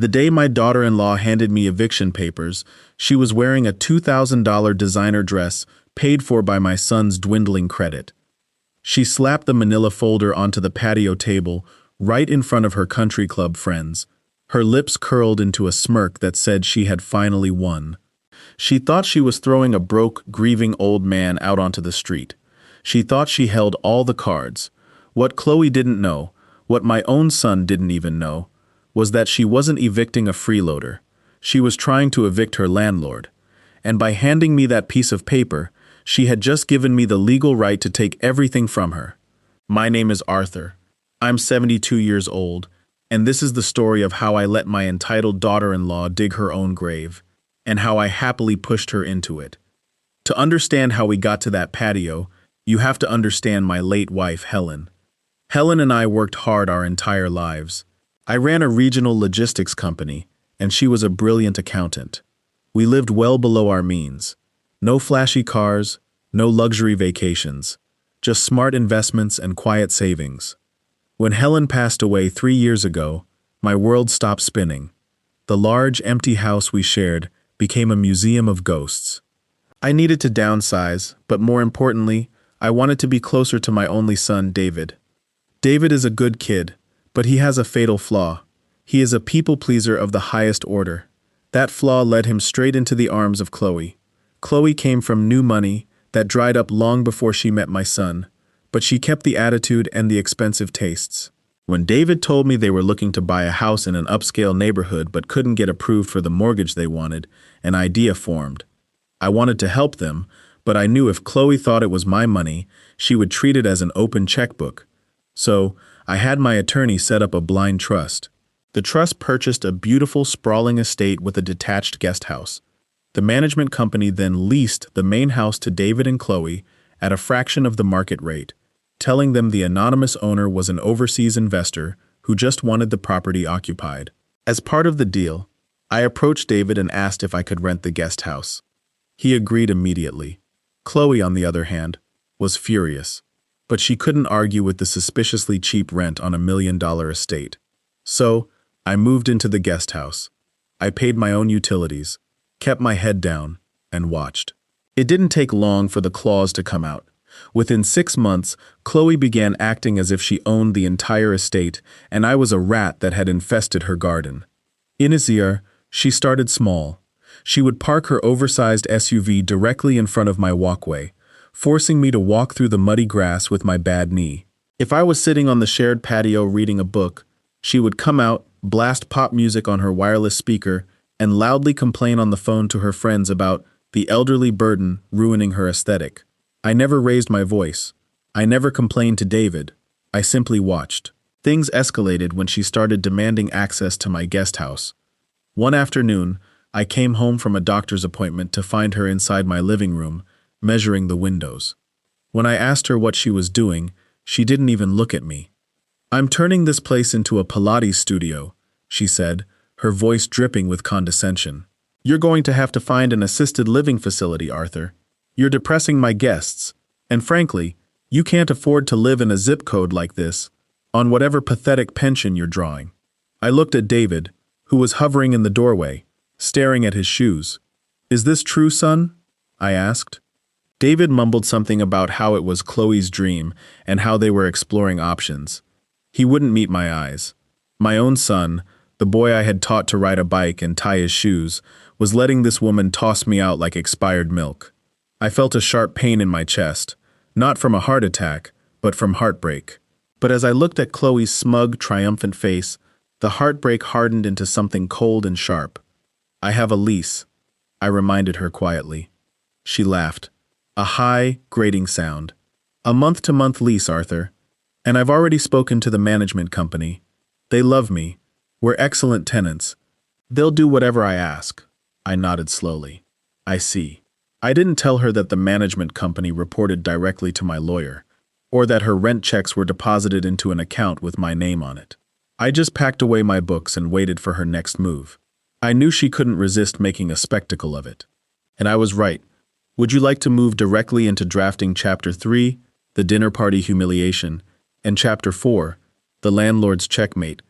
The day my daughter-in-law handed me eviction papers, she was wearing a $2,000 designer dress paid for by my son's dwindling credit. She slapped the manila folder onto the patio table right in front of her country club friends. Her lips curled into a smirk that said she had finally won. She thought she was throwing a broke, grieving old man out onto the street. She thought she held all the cards. What Chloe didn't know, what my own son didn't even know, was that she wasn't evicting a freeloader. She was trying to evict her landlord. And by handing me that piece of paper, she had just given me the legal right to take everything from her. My name is Arthur. I'm 72 years old, and this is the story of how I let my entitled daughter-in-law dig her own grave, and how I happily pushed her into it. To understand how we got to that patio, you have to understand my late wife, Helen. Helen and I worked hard our entire lives. I ran a regional logistics company, and she was a brilliant accountant. We lived well below our means. No flashy cars, no luxury vacations, just smart investments and quiet savings. When Helen passed away 3 years ago, my world stopped spinning. The large, empty house we shared became a museum of ghosts. I needed to downsize, but more importantly, I wanted to be closer to my only son, David. David is a good kid, but he has a fatal flaw. He is a people pleaser of the highest order. That flaw led him straight into the arms of Chloe. Chloe came from new money that dried up long before she met my son, but she kept the attitude and the expensive tastes. When David told me they were looking to buy a house in an upscale neighborhood but couldn't get approved for the mortgage they wanted, an idea formed. I wanted to help them, but I knew if Chloe thought it was my money, she would treat it as an open checkbook. So, I had my attorney set up a blind trust. The trust purchased a beautiful, sprawling estate with a detached guest house. The management company then leased the main house to David and Chloe at a fraction of the market rate, telling them the anonymous owner was an overseas investor who just wanted the property occupied. As part of the deal, I approached David and asked if I could rent the guest house. He agreed immediately. Chloe, on the other hand, was furious, but she couldn't argue with the suspiciously cheap rent on $1 million estate. So, I moved into the guest house. I paid my own utilities, kept my head down, and watched. It didn't take long for the claws to come out. Within 6 months, Chloe began acting as if she owned the entire estate, and I was a rat that had infested her garden. In Azir, she started small. She would park her oversized SUV directly in front of my walkway, forcing me to walk through the muddy grass with my bad knee. If I was sitting on the shared patio reading a book, she would come out, blast pop music on her wireless speaker, and loudly complain on the phone to her friends about the elderly burden ruining her aesthetic. I never raised my voice. I never complained to David. I simply watched. Things escalated when she started demanding access to my guest house. One afternoon, I came home from a doctor's appointment to find her inside my living room, measuring the windows. When I asked her what she was doing, she didn't even look at me. "I'm turning this place into a Pilates studio," she said, her voice dripping with condescension. "You're going to have to find an assisted living facility, Arthur. You're depressing my guests, and frankly, you can't afford to live in a zip code like this, on whatever pathetic pension you're drawing." I looked at David, who was hovering in the doorway, staring at his shoes. "Is this true, son?" I asked. David mumbled something about how it was Chloe's dream and how they were exploring options. He wouldn't meet my eyes. My own son, the boy I had taught to ride a bike and tie his shoes, was letting this woman toss me out like expired milk. I felt a sharp pain in my chest, not from a heart attack, but from heartbreak. But as I looked at Chloe's smug, triumphant face, the heartbreak hardened into something cold and sharp. "I have a lease," I reminded her quietly. She laughed. A high, grating sound. "A month-to-month lease, Arthur. And I've already spoken to the management company. They love me. We're excellent tenants. They'll do whatever I ask." I nodded slowly. "I see." I didn't tell her that the management company reported directly to my lawyer, or that her rent checks were deposited into an account with my name on it. I just packed away my books and waited for her next move. I knew she couldn't resist making a spectacle of it. And I was right. Would you like to move directly into drafting Chapter 3, the dinner party humiliation, and Chapter 4, the landlord's checkmate,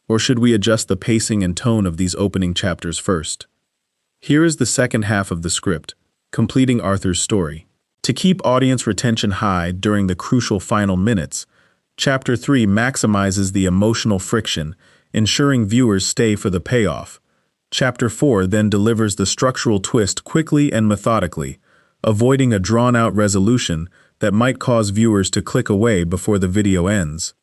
Or should we adjust the pacing and tone of these opening chapters first? Here is the second half of the script, completing Arthur's story. To keep audience retention high during the crucial final minutes, Chapter 3 maximizes the emotional friction, ensuring viewers stay for the payoff. Chapter 4 then delivers the structural twist quickly and methodically, avoiding a drawn-out resolution that might cause viewers to click away before the video ends.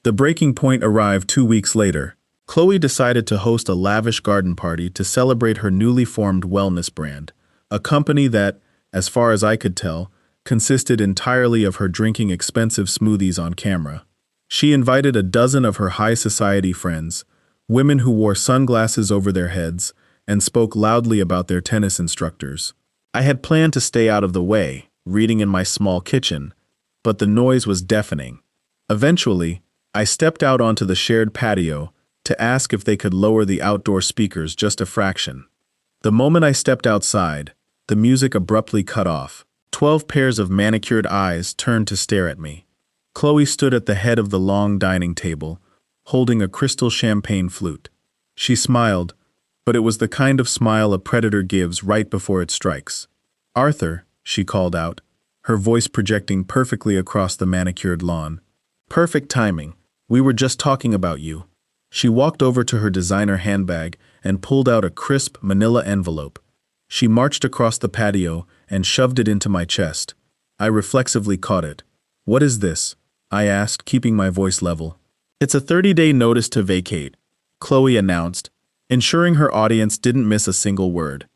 The breaking point arrived 2 weeks later. Chloe decided to host a lavish garden party to celebrate her newly formed wellness brand, a company that, as far as I could tell, consisted entirely of her drinking expensive smoothies on camera. She invited a dozen of her high society friends, women who wore sunglasses over their heads and spoke loudly about their tennis instructors. I had planned to stay out of the way, reading in my small kitchen, but the noise was deafening. Eventually, I stepped out onto the shared patio to ask if they could lower the outdoor speakers just a fraction. The moment I stepped outside, the music abruptly cut off. 12 pairs of manicured eyes turned to stare at me. Chloe stood at the head of the long dining table, holding a crystal champagne flute. She smiled, but it was the kind of smile a predator gives right before it strikes. "Arthur," she called out, her voice projecting perfectly across the manicured lawn. "Perfect timing. We were just talking about you." She walked over to her designer handbag and pulled out a crisp manila envelope. She marched across the patio and shoved it into my chest. I reflexively caught it. "What is this?" I asked, keeping my voice level. "It's a 30-day notice to vacate," Chloe announced, ensuring her audience didn't miss a single word.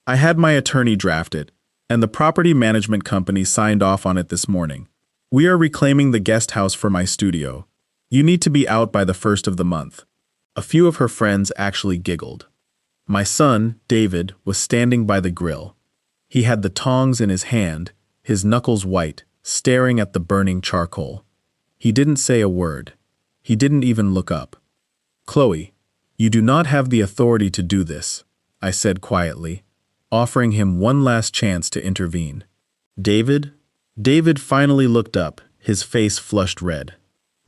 "I had my attorney draft it, and the property management company signed off on it this morning. We are reclaiming the guest house for my studio. You need to be out by the 1st of the month." A few of her friends actually giggled. My son, David, was standing by the grill. He had the tongs in his hand, his knuckles white, staring at the burning charcoal. He didn't say a word. He didn't even look up. "Chloe, you do not have the authority to do this," I said quietly, offering him one last chance to intervene. "David?" David finally looked up, his face flushed red.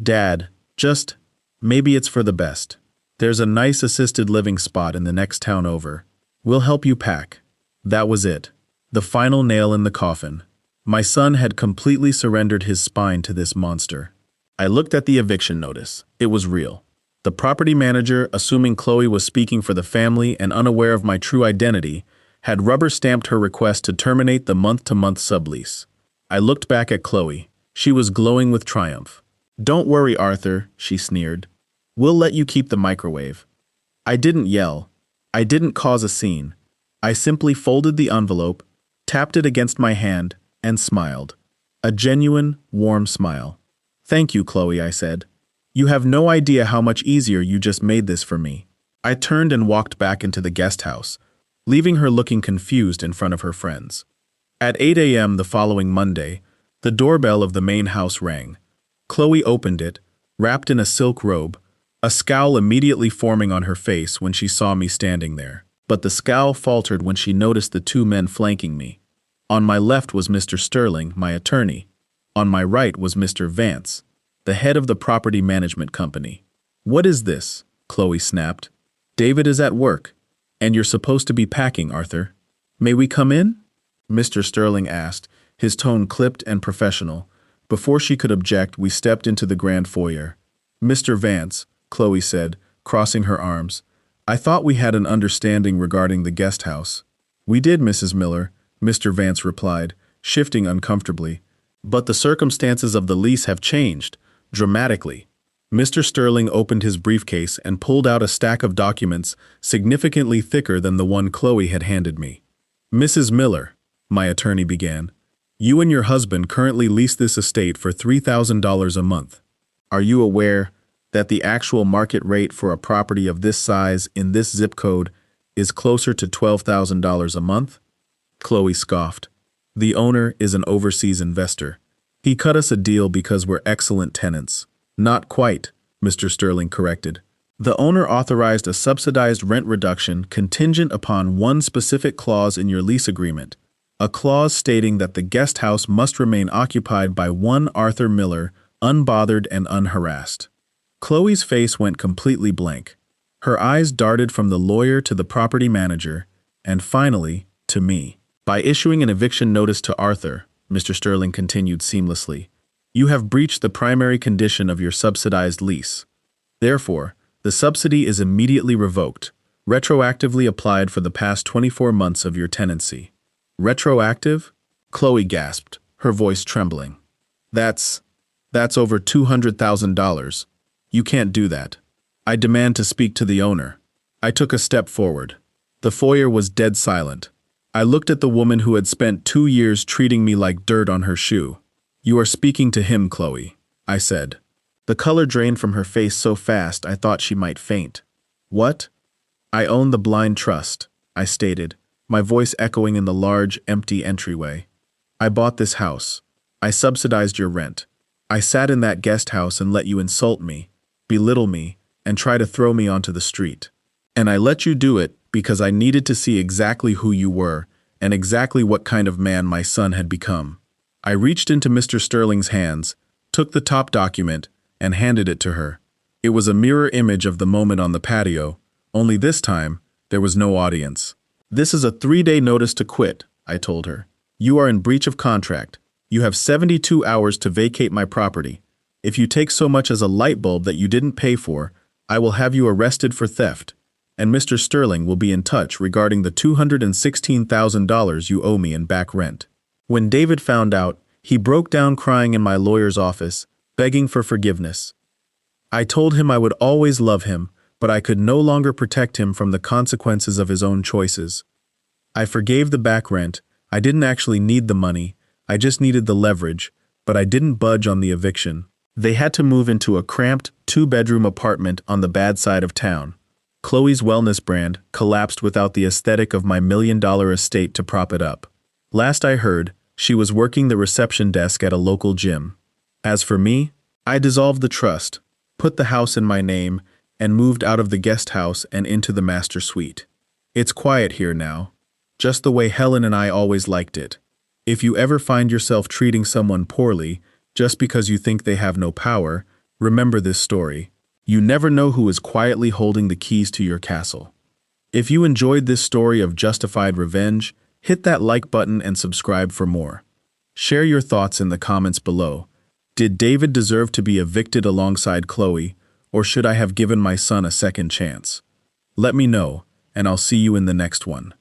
"Dad, maybe it's for the best. There's a nice assisted living spot in the next town over. We'll help you pack." That was it. The final nail in the coffin. My son had completely surrendered his spine to this monster. I looked at the eviction notice. It was real. The property manager, assuming Chloe was speaking for the family and unaware of my true identity, had rubber-stamped her request to terminate the month-to-month sublease. I looked back at Chloe. She was glowing with triumph. "Don't worry, Arthur," she sneered. "We'll let you keep the microwave." I didn't yell. I didn't cause a scene. I simply folded the envelope, tapped it against my hand, and smiled. A genuine, warm smile. "Thank you, Chloe," I said. "You have no idea how much easier you just made this for me." I turned and walked back into the guest house, leaving her looking confused in front of her friends. At 8 a.m. the following Monday, the doorbell of the main house rang. Chloe opened it, wrapped in a silk robe, a scowl immediately forming on her face when she saw me standing there. But the scowl faltered when she noticed the 2 men flanking me. On my left was Mr. Sterling, my attorney. On my right was Mr. Vance, the head of the property management company. "What is this?" Chloe snapped. "David is at work, and you're supposed to be packing, Arthur. May we come in?" Mr. Sterling asked, his tone clipped and professional. Before she could object, we stepped into the grand foyer. "Mr. Vance," Chloe said, crossing her arms, "I thought we had an understanding regarding the guest house." "We did, Mrs. Miller," Mr. Vance replied, shifting uncomfortably. "But the circumstances of the lease have changed, dramatically." Mr. Sterling opened his briefcase and pulled out a stack of documents significantly thicker than the one Chloe had handed me. "Mrs. Miller," my attorney began, "you and your husband currently lease this estate for $3,000 a month. Are you aware that the actual market rate for a property of this size in this zip code is closer to $12,000 a month?" Chloe scoffed. "The owner is an overseas investor. He cut us a deal because we're excellent tenants." "Not quite," Mr. Sterling corrected. "The owner authorized a subsidized rent reduction contingent upon one specific clause in your lease agreement, a clause stating that the guest house must remain occupied by one Arthur Miller, unbothered and unharassed." Chloe's face went completely blank. Her eyes darted from the lawyer to the property manager, and finally, to me. By issuing an eviction notice to Arthur, Mr. Sterling continued seamlessly, you have breached the primary condition of your subsidized lease. Therefore, the subsidy is immediately revoked, retroactively applied for the past 24 months of your tenancy. Retroactive? Chloe gasped, her voice trembling. That's over $200,000. You can't do that. I demand to speak to the owner. I took a step forward. The foyer was dead silent. I looked at the woman who had spent 2 years treating me like dirt on her shoe. You are speaking to him, Chloe, I said. The color drained from her face so fast I thought she might faint. What? I own the blind trust, I stated, my voice echoing in the large, empty entryway. I bought this house. I subsidized your rent. I sat in that guest house and let you insult me, belittle me, and try to throw me onto the street. And I let you do it because I needed to see exactly who you were and exactly what kind of man my son had become. I reached into Mr. Sterling's hands, took the top document, and handed it to her. It was a mirror image of the moment on the patio, only this time, there was no audience. This is a 3-day notice to quit, I told her. You are in breach of contract. You have 72 hours to vacate my property. If you take so much as a light bulb that you didn't pay for, I will have you arrested for theft, and Mr. Sterling will be in touch regarding the $216,000 you owe me in back rent. When David found out, he broke down crying in my lawyer's office, begging for forgiveness. I told him I would always love him, but I could no longer protect him from the consequences of his own choices. I forgave the back rent. I didn't actually need the money, I just needed the leverage, but I didn't budge on the eviction. They had to move into a cramped, 2-bedroom apartment on the bad side of town. Chloe's wellness brand collapsed without the aesthetic of my $1 million estate to prop it up. Last I heard, she was working the reception desk at a local gym. As for me, I dissolved the trust, put the house in my name, and moved out of the guest house and into the master suite. It's quiet here now, just the way Helen and I always liked it. If you ever find yourself treating someone poorly just because you think they have no power, remember this story. You never know who is quietly holding the keys to your castle. If you enjoyed this story of justified revenge, hit that like button and subscribe for more. Share your thoughts in the comments below. Did David deserve to be evicted alongside Chloe, or should I have given my son a second chance? Let me know, and I'll see you in the next one.